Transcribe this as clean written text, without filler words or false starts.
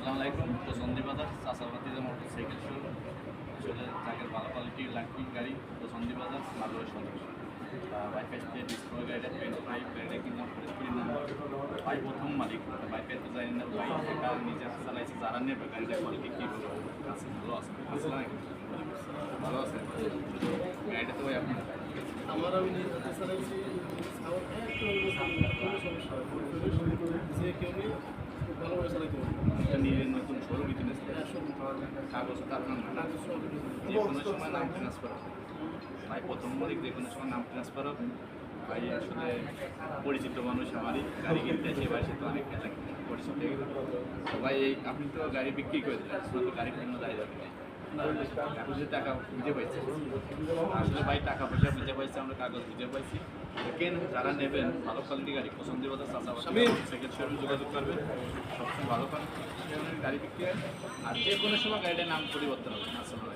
আসসালামু আলাইকুম। তো সন্ধিবাজার চাষাবাতিতে মোটরসাইকেল শোরুম, আসলে যাদের ভালো কোয়ালিটির লাগবে গাড়ি তো সন্ধিবাজার মাগুরের সদস্য বাইপাস দিয়ে ডিসপ্লে গাড়িটা 25 গাড়িটা কিনা পরিস্থিতি নাম্বার ভাই প্রথম মালিক বাইপাস তো জানি না ভাই এটা নিজে চালাইছে যারা নেবে গাড়িটা কোয়ালিটি কী বলবো আছে ভালো আছে আসসালাম ভালো আছে গাড়িটা তো ভাই আপনার আমার আমি নিজে চালাইছি আমার কোনো সমস্যা যে কেউ নেই খুব ভালোভাবে চালাইতে পারবো। এটা নিজের নতুন শোরুম কিনেছে কাগজ তার নাম যে কোনো সময় নাম ট্রান্সফার হবে ভাই প্রথম মালিক যে কোনো সময় নাম ট্রান্সফার হবে ভাই আসলে পরিচিত মানুষ আমারই গাড়ি কিনতে এসে ভাই সে তো অনেক পরিচিত হয়ে গেল তো ভাই এই আপনি তো গাড়ি বিক্রি করে দিলেন আপনার তো গাড়ি কোনো দাঁড়িয়ে যাবে কাগজে টাকা বুঝে পাইছি আসলে ভাই টাকা পয়সা বুঝে পাইছি আমরা কাগজ বুঝে পাইছি কেন যারা নেবেন ভালো কোয়ালিটি গাড়ি পছন্দের কথা চাষাবাদ সেকেন্ড শোরুম যোগাযোগ করবেন সবসময় ভালো কোয়ালিটি গাড়ি বিক্রি হয় আর যে কোনো সময় গাড়িটার নাম পরিবর্তন হবে আসলে